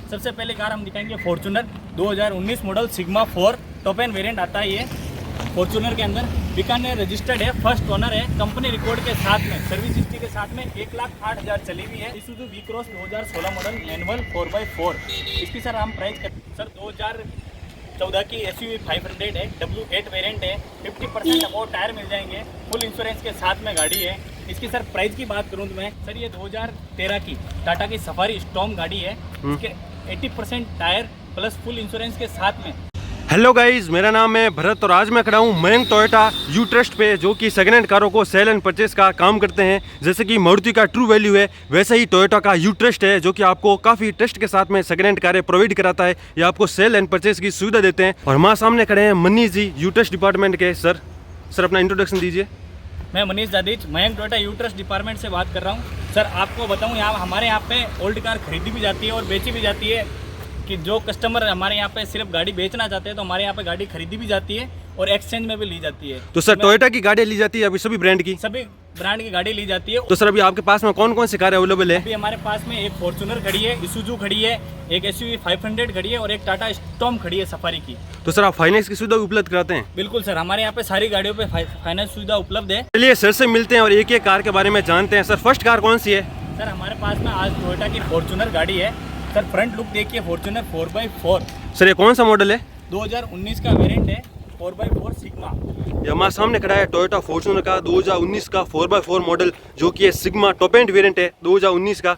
सबसे पहले कार हम दिखाएंगे Fortuner 2019 model sigma 4 top end variant आता है। ये फॉर्च्यूनर के अंदर बीकानेर रजिस्टर्ड है, फर्स्ट ओनर है, कंपनी रिकॉर्ड के साथ में, सर्विस हिस्ट्री के साथ में 1,08,000 चली हुई है। Isuzu V cross 2016 model manual 4x4। इसकी सर हम प्राइस कर सर 2014 की SUV 500 है, W8 वेरिएंट है, 50% अबाउट टायर मिल जाएंगे, फुल इंश्योरेंस के साथ में गाड़ी है। इसकी सर प्राइस की बात करूँ तो मैं सर ये 2013 की टाटा की सफारी स्टॉर्म गाड़ी है, इसके 80% टायर प्लस फुल इंश्योरेंस के साथ में। हेलो गाइस, मेरा नाम है भरत और आज मैं खड़ा हूँ मयंक टोयोटा यू ट्रस्ट पे, जो कि सेकंड हैंड कारों को सेल एंड परचेस का काम करते हैं। जैसे कि मारुति का ट्रू वैल्यू है, वैसे ही टोयोटा का यू ट्रस्ट है, जो कि आपको काफ़ी ट्रस्ट के साथ में सेकंड हैंड कारें प्रोवाइड कराता है या आपको सेल एंड परचेस की सुविधा देते हैं। और हमारे सामने खड़े हैं Manish ji, U Trust department के। सर अपना इंट्रोडक्शन दीजिए। मैं मनीष दादीज Mayank Toyota U Trust department से बात कर रहा हूँ। सर आपको बताऊँ, यहाँ हमारे यहाँ पे ओल्ड कार खरीदी भी जाती है और बेची भी जाती है। कि जो कस्टमर हमारे यहाँ पे सिर्फ गाड़ी बेचना चाहते हैं तो हमारे यहाँ पे गाड़ी खरीदी भी जाती है और एक्सचेंज में भी ली जाती है। तो सर टोयोटा की गाड़ी ली जाती है अभी, सभी ब्रांड की? सभी ब्रांड की गाड़ी ली जाती है। तो सर अभी आपके पास में कौन कौन सी कारें अवेलेबल है? अभी हमारे पास में एक फॉर्च्यूनर खड़ी है, इसूजू खड़ी है, एक SUV 500 खड़ी है और एक टाटा स्टॉर्म खड़ी है सफारी की। तो सर आप फाइनेंस की सुविधा उपलब्ध कराते हैं? बिल्कुल सर, हमारे यहाँ पे सारी गाड़ियों पे फाइनेंस सुविधा उपलब्ध है। चलिए सर से मिलते हैं और एक एक कार के बारे में जानते हैं। सर फर्स्ट कार कौन सी है? सर हमारे पास में आज टोयोटा की फॉर्च्यूनर गाड़ी है। सर फ्रंट लुक देखिए, फॉर्च्यूनर 4x4। सर ये कौन सा मॉडल है? 2019 का वेरिएंट है, 4x4 सिग्मा। ये हमारे सामने खड़ा है टोयोटा फॉर्च्यूनर का 2019 का 4x4 मॉडल, जो कि है सिग्मा टॉप एंड वेरिएंट है 2019 का।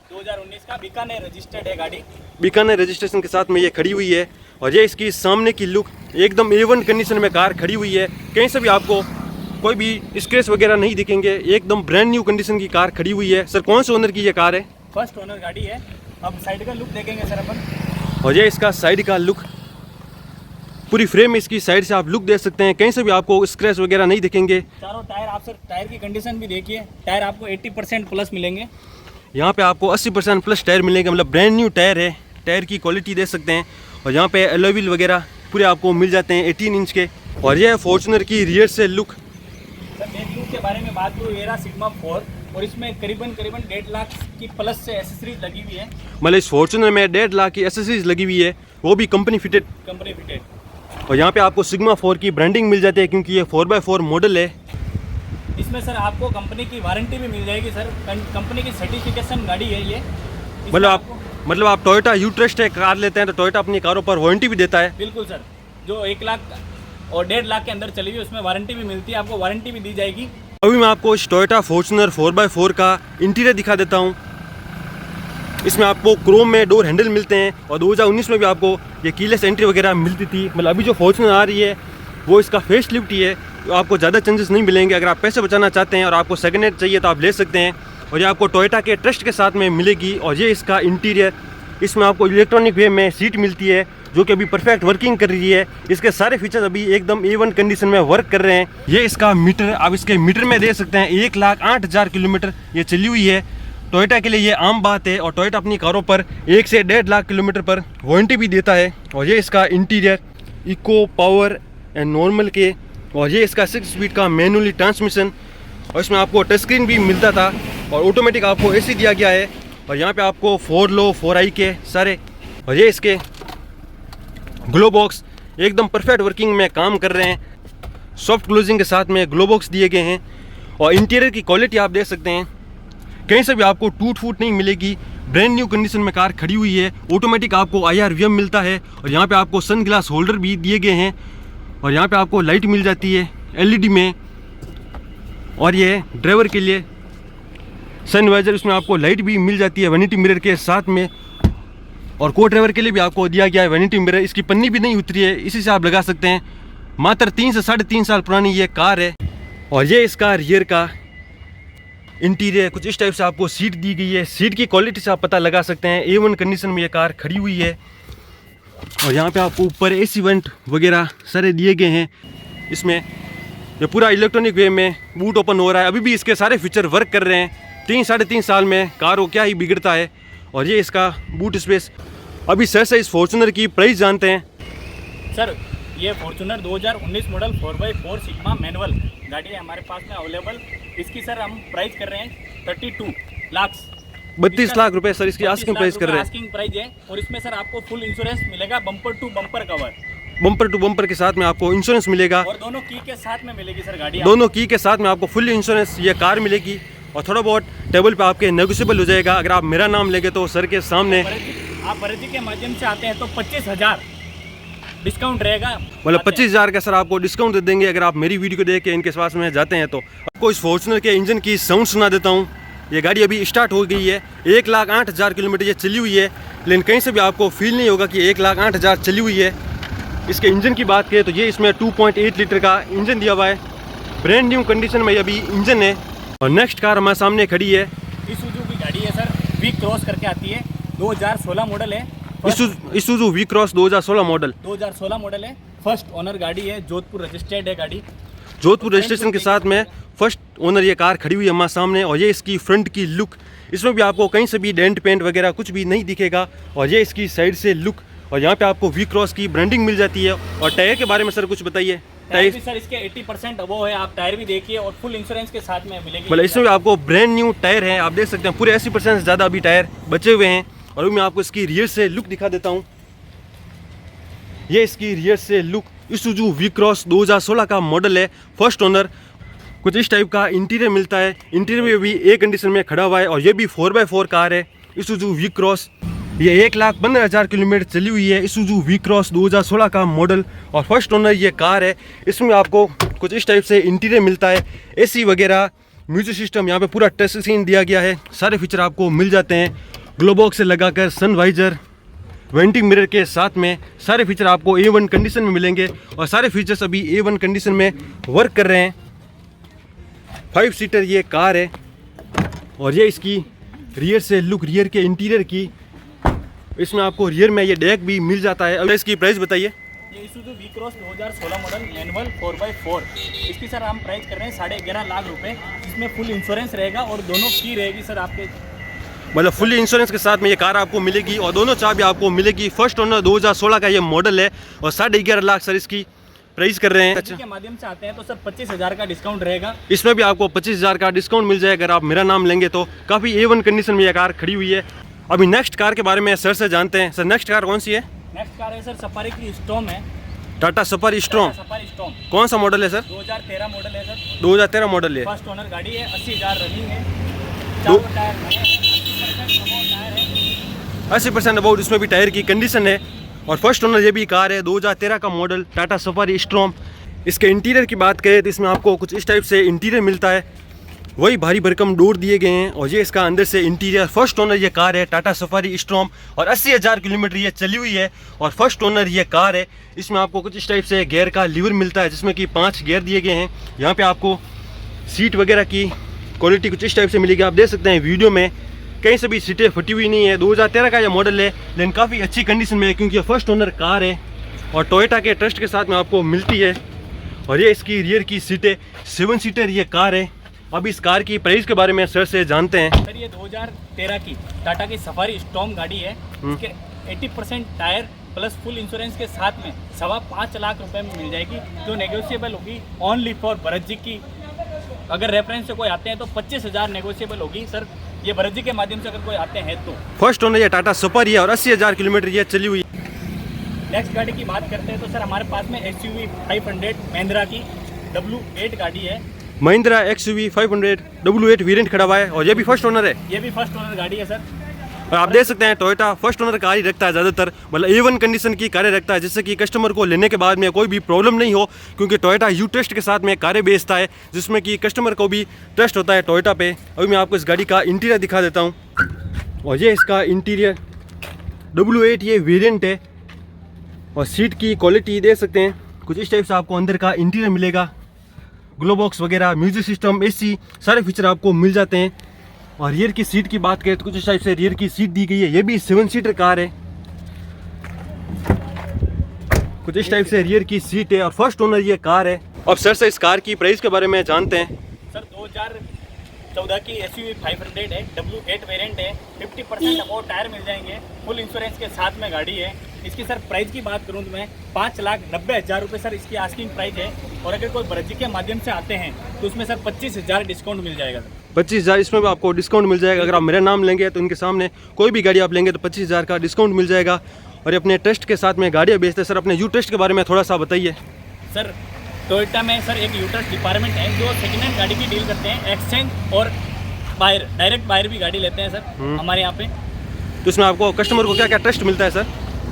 बीकानेर रजिस्टर्ड है गाड़ी, बीकानेर रजिस्ट्रेशन के साथ में ये खड़ी हुई है। और ये इसकी सामने की लुक एकदम A1 कंडीशन में कार खड़ी हुई है। कहीं से भी आपको कोई भी स्क्रैच वगैरह नहीं दिखेंगे, एकदम ब्रांड न्यू कंडीशन की कार खड़ी हुई है। सर कौन से ओनर की ये कार है? फर्स्ट ओनर गाड़ी है। अब साइड का लुक देखेंगे सर अपन। और ये इसका साइड का लुक, पूरी फ्रेम इसकी साइड से आप लुक देख सकते हैं, कहीं से भी आपको स्क्रैच वगैरह नहीं दिखेंगे। चारों टायर, आप सर टायर की कंडीशन भी देखिए, टायर आपको 80% प्लस मिलेंगे। यहाँ पे आपको 80% प्लस टायर मिलेंगे, मतलब ब्रांड न्यू टायर है। टायर की क्वालिटी देख सकते हैं। और यहाँ पे अलॉय व्हील वगैरह पूरे आपको मिल जाते हैं 18 इंच के। और ये है फॉर्च्यूनर की रियर से लुक। सर बैक लुक के बारे में बात करूँ, ये रहा सिग्मा 4 और इसमें करीबन 1.5 लाख की प्लस से एसेसरीज लगी हुई है। मतलब इस फॉर्च्यूनर में 1.5 लाख की एसेसरीज लगी हुई है, वो भी कंपनी फिटेड। और यहाँ पे आपको सिग्मा 4 की ब्रांडिंग मिल जाती है, क्योंकि ये 4x4 मॉडल है। इसमें सर आपको कंपनी की वारंटी भी मिल जाएगी सर, कंपनी की सर्टिफिकेशन गाड़ी है ये। मतलब आप टोयोटा यू ट्रस्ट है कार लेते हैं तो टोयोटा अपनी कारों पर वारंटी भी देता है? बिल्कुल सर, जो 1 लाख और 1.5 लाख के अंदर चली हुई उसमें वारंटी भी मिलती है, आपको वारंटी भी दी जाएगी। अभी मैं आपको इस टोयोटा फॉर्च्यूनर 4x4 का इंटीरियर दिखा देता हूँ। इसमें आपको क्रोम में डोर हैंडल मिलते हैं और 2019 में भी आपको ये कीलेस एंट्री वगैरह मिलती थी। मतलब अभी जो फॉर्च्यूनर आ रही है वो इसका फेस लिफ्ट ही है, तो आपको ज़्यादा चांसेस नहीं मिलेंगे। अगर आप पैसे बचाना चाहते हैं और आपको सेकंड हैंड चाहिए तो आप ले सकते हैं। और ये आपको टोयोटा के ट्रस्ट के साथ में मिलेगी। और ये इसका इंटीरियर, इसमें आपको इलेक्ट्रॉनिक वे में सीट मिलती है, जो कि अभी परफेक्ट वर्किंग कर रही है। इसके सारे फीचर्स अभी एकदम A1 कंडीशन में वर्क कर रहे हैं। ये इसका मीटर, आप इसके मीटर में देख सकते हैं 1,08,000 किलोमीटर ये चली हुई है। टोयोटा के लिए ये आम बात है और टोयोटा अपनी कारों पर 1 से 1.5 लाख किलोमीटर पर वारंटी भी देता है। और ये इसका interior eco, power and normal के। और ये इसका 6 स्पीड का मैनुअली ट्रांसमिशन। और इसमें आपको टच स्क्रीन भी मिलता था और ऑटोमेटिक आपको AC दिया गया है। और यहाँ पे आपको 4 लो 4 हाई के सारे। और ये इसके ग्लो बॉक्स एकदम परफेक्ट वर्किंग में काम कर रहे हैं, सॉफ्ट क्लोजिंग के साथ में ग्लो बॉक्स दिए गए हैं। और इंटीरियर की क्वालिटी आप देख सकते हैं, कहीं से भी आपको टूट फूट नहीं मिलेगी। ब्रांड न्यू कंडीशन में कार खड़ी हुई है। ऑटोमेटिक आपको IRVM मिलता है और यहाँ पे आपको सन ग्लास होल्डर भी दिए गए हैं। और यहाँ पे आपको लाइट मिल जाती है LED में। और ये ड्राइवर के लिए सनवाइजर, इसमें आपको लाइट भी मिल जाती है वैनिटी मिरर के साथ में। और को ड्राइवर के लिए भी आपको दिया गया है वैनिटी मिरर। इसकी पन्नी भी नहीं उतरी है, इसी से आप लगा सकते हैं। मात्र 3 से 3.5 साल पुरानी ये कार है। और ये इसका रियर का इंटीरियर कुछ इस टाइप से आपको सीट दी गई है। सीट की क्वालिटी से आप पता लगा सकते हैं A1 कंडीशन में ये कार खड़ी हुई है। और यहाँ पे आपको ऊपर AC वेंट वगैरह सारे दिए गए हैं। इसमें ये पूरा इलेक्ट्रॉनिक वे में बूट ओपन हो रहा है। अभी भी इसके सारे फीचर वर्क कर रहे हैं। 3 से 3.5 साल में कार को क्या ही बिगड़ता है। और ये इसका बूट स्पेस। अभी सर से इस फॉर्च्यूनर की प्राइस जानते हैं। सर ये Fortuner 2019 model 4x4 sigma manual गाड़ी है हमारे पास में अवेलेबल। इसकी सर हम प्राइस कर रहे हैं 32 लाख। 32 लाख रुपए सर इसकी आस्किंग प्राइस कर रहे हैं। आस्किंग प्राइस है और इसमें सर आपको फुल इंश्योरेंस मिलेगा, bumper to bumper cover, bumper to bumper के साथ में आपको इंश्योरेंस मिलेगा और दोनों की के साथ में मिलेगी सर गाड़ी। दोनों की के साथ में आपको फुल इंश्योरेंस ये कार मिलेगी और थोड़ा बहुत टेबल पे आपके नेगोशिएबल हो जाएगा। अगर आप मेरा नाम लेंगे तो सर के सामने आप भरत जी के माध्यम से आते हैं तो 25,000 डिस्काउंट रहेगा, मतलब 25,000 का सर आपको डिस्काउंट दे देंगे अगर आप मेरी वीडियो को देख के इनके पास में जाते हैं। तो आपको इस फॉर्च्यूनर के इंजन की साउंड सुना देता हूँ। ये गाड़ी अभी स्टार्ट हो गई है, 1,08,000 किलोमीटर ये चली हुई है, लेकिन कहीं से भी आपको फील नहीं होगा कि 1,08,000 चली हुई है। इसके इंजन की बात करें तो ये इसमें 2.8 लीटर का इंजन दिया हुआ है, ब्रांड न्यू कंडीशन में अभी इंजन है। और नेक्स्ट कार हमारे सामने खड़ी है, ईसुजू की गाड़ी है सर, वी क्रॉस करके आती है, 2016 मॉडल है। Isuzu V cross 2016 model, 2016 model है, फर्स्ट ओनर गाड़ी है, जोधपुर रजिस्टर्ड है गाड़ी, जोधपुर रजिस्ट्रेशन के साथ में फर्स्ट ओनर ये कार खड़ी हुई है हमारे सामने। और ये इसकी फ्रंट की लुक, इसमें भी आपको कहीं से भी डेंट पेंट वगैरह कुछ भी नहीं दिखेगा। और ये इसकी साइड से लुक, और यहाँ पे आपको वी क्रॉस की ब्रांडिंग मिल जाती है। और टायर के बारे में सर कुछ बताइए। टायर भी सर इसके 80% अबव है, आप टायर भी देखिए और फुल इंश्योरेंस के साथ में मिलेगी। मतलब इसमें भी आपको ब्रांड न्यू टायर है, आप देख सकते हैं पूरे 80% से ज़्यादा अभी टायर बचे हुए हैं। और अभी मैं आपको इसकी रियर से लुक दिखा देता हूँ। ये इसकी रियर से लुक, ईसुजू वी क्रॉस 2016 का मॉडल है, फर्स्ट ओनर। कुछ इस टाइप का इंटीरियर मिलता है, इंटीरियर में भी ए कंडीशन में खड़ा हुआ है। और ये भी 4x4 कार है, ईसुजू वी क्रॉस। ये 1,15,000 किलोमीटर चली हुई है, ईसुजू वी क्रॉस 2016 का मॉडल और फर्स्ट ओनर ये कार है। इसमें आपको कुछ इस टाइप से इंटीरियर मिलता है, एसी वगैरह, म्यूजिक सिस्टम, यहाँ पे पूरा टच स्क्रीन दिया गया है, सारे फीचर आपको मिल जाते हैं। ग्लोबॉक्स से लगाकर सन वाइजर, वेंटिंग मिरर के साथ में सारे फीचर आपको A1 कंडीशन में मिलेंगे। और सारे फीचर्स अभी A1 कंडीशन में वर्क कर रहे हैं। 5 सीटर ये कार है। और ये इसकी रियर से लुक, रियर के इंटीरियर की, इसमें आपको रियर में ये डेक भी मिल जाता है। अब इसकी प्राइस बताइए। ये Isuzu V cross 2016 model manual 4x4, इसकी सर हम प्राइस कर रहे हैं 11.5 लाख रुपए। इसमें फुल इंश्योरेंस रहेगा और दोनों की रहेगी सर आपके, मतलब फुल इंश्योरेंस के साथ में ये कार आपको मिलेगी और दोनों चाबी आपको मिलेगी। फर्स्ट ओनर 2016 का ये मॉडल है और 11.5 लाख सर इसकी प्राइस कर रहे हैं। के माध्यम से आते हैं तो सर 25,000 का डिस्काउंट रहेगा। इसमें भी आपको 25,000 का डिस्काउंट मिल जाएगा अगर आप मेरा नाम लेंगे तो। काफ़ी A1 कंडीशन में ये कार खड़ी हुई है। अभी नेक्स्ट कार के बारे में सर से जानते हैं। सर नेक्स्ट कार कौन सी है? नेक्स्ट कार है सर सफारी की स्टॉर्म है, Tata safari storm. Safari storm कौन सा मॉडल है सर? 2013 मॉडल है सर, 2013 मॉडल है, फर्स्ट ओनर गाड़ी है, 80,000 रनिंग है, 4 टायर है, 80% अबाउट इसमें भी टायर की कंडीशन है। और फर्स्ट ओनर ये भी कार है, 2013 का मॉडल, टाटा सफारी स्टॉर्म। इसके इंटीरियर की बात करें तो इसमें आपको कुछ इस टाइप से इंटीरियर मिलता है, वही भारी भरकम डोर दिए गए हैं। और ये इसका अंदर से इंटीरियर, फर्स्ट ओनर ये कार है, टाटा सफारी स्टॉर्म, और 80,000 किलोमीटर ये चली हुई है और फर्स्ट ओनर ये कार है। इसमें आपको कुछ इस टाइप से गियर का लीवर मिलता है जिसमें कि 5 गियर दिए गए हैं। यहाँ पे आपको सीट वगैरह की क्वालिटी कुछ इस टाइप से मिलेगी, आप देख सकते हैं वीडियो में, कहीं से भी सीटें फटी हुई नहीं है। 2013 का ये मॉडल है लेकिन काफ़ी अच्छी कंडीशन में है क्योंकि ये फर्स्ट ओनर कार है और टोयोटा के ट्रस्ट के साथ में आपको मिलती है। और ये इसकी रियर की सीटें 7 सीटर ये कार है। अब इस कार की प्राइस के बारे में सर से जानते हैं। सर ये 2013 की टाटा की सफारी स्टॉर्म गाड़ी है, इसके 80% टायर प्लस फुल इंश्योरेंस के साथ में 5.25 लाख रुपए में मिल जाएगी, जो नेगोशिएबल होगी ओनली फॉर भरत जी की। अगर रेफरेंस से कोई आते हैं तो 25,000 नेगोशिएबल होगी सर, ये भरत जी के माध्यम से अगर कोई आते हैं तो। फर्स्ट ओनर ये टाटा सफारी है और 80,000 किलोमीटर ये चली हुई है। नेक्स्ट गाड़ी की बात करते हैं तो सर हमारे पास में XUV 500 महिंद्रा की W8 गाड़ी है, महिंद्रा XUV 500 W8 वेरिएंट खड़ा हुआ है और ये भी फर्स्ट ओनर है। ये भी फर्स्ट ओनर गाड़ी है सर। और आप देख सकते हैं टोयोटा फर्स्ट ओनर कार ही रखता है ज़्यादातर, मतलब A1 कंडीशन की कारें रखता है जिससे कि कस्टमर को लेने के बाद में कोई भी प्रॉब्लम नहीं हो, क्योंकि टोयोटा यू ट्रस्ट के साथ में कारें बेचता है जिसमें कि कस्टमर को भी ट्रस्ट होता है टोयोटा पे। अभी मैं आपको इस गाड़ी का इंटीरियर दिखा देता हूँ। और ये इसका इंटीरियर W8 ये वेरिएंट है और सीट की क्वालिटी देख सकते हैं, कुछ इस टाइप से आपको अंदर का इंटीरियर मिलेगा। ग्लोबॉक्स वगैरह, म्यूजिक सिस्टम, AC सारे फीचर आपको मिल जाते हैं। और रियर की सीट की बात करें तो कुछ इस टाइप से रियर की सीट दी गई है, ये भी 7 सीटर कार है, कुछ इस टाइप से रियर की सीट है और फर्स्ट ओनर ये कार है। अब सर से इस कार की प्राइस के बारे में जानते हैं। सर 2014 की SUV 500 है, W8 वेरिएंट है, 50% अबाउट टायर मिल जाएंगे, फुल इंश्योरेंस के साथ में गाड़ी है। इसकी सर प्राइस की बात करूँ तो मैं 5,90,000 रुपये सर इसकी आस्किंग प्राइस है। और अगर कोई भरत जी के माध्यम से आते हैं तो उसमें सर 25,000 डिस्काउंट मिल जाएगा सर। 25,000 इसमें भी आपको डिस्काउंट मिल जाएगा। अगर आप मेरा नाम लेंगे तो इनके सामने कोई भी गाड़ी आप लेंगे तो 25,000 का डिस्काउंट मिल जाएगा। और ये अपने टेस्ट के साथ में गाड़ियाँ बेचते हैं। सर अपने यू टेस्ट के बारे में थोड़ा सा बताइए। सर टोयोटा में सर एक यूटर्स डिपार्टमेंट है जो सेकेंड हैंड गाड़ी की डील करते हैं, एक्सचेंज और बायर, डायरेक्ट बायर भी गाड़ी लेते हैं सर हमारे यहाँ पे। तो इसमें आपको कस्टमर को क्या क्या टेस्ट मिलता है सर?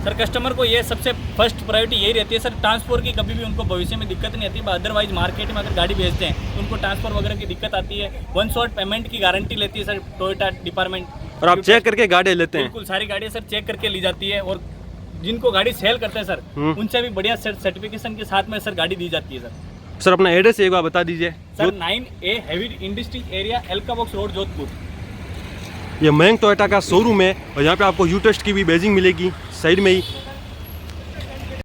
सर कस्टमर को ये सबसे फर्स्ट प्रायोरिटी यही रहती है सर, ट्रांसपोर्ट की कभी भी उनको भविष्य में दिक्कत नहीं आती। अदरवाइज मार्केट में अगर गाड़ी भेजते हैं तो उनको ट्रांसपोर्ट वगैरह की दिक्कत आती है। 1 शॉट पेमेंट की गारंटी लेती है सर टोयोटा डिपार्टमेंट। और आप चेक करके गाड़ी लेते हैं? बिल्कुल, सारी गाड़ियाँ सर चेक करके ली जाती है। और जिनको गाड़ी सेल करते हैं सर उनसे भी बढ़िया सर्टिफिकेशन के साथ में सर गाड़ी दी जाती है सर। सर अपना एड्रेस एक बार बता दीजिए। Sir 9A heavy industrial area, एल्का बॉक्स रोड, जोधपुर। ये मयंक टोयोटा का शोरूम है और यहाँ पे आपको यू टेस्ट की भी बैजिंग मिलेगी साइड में ही।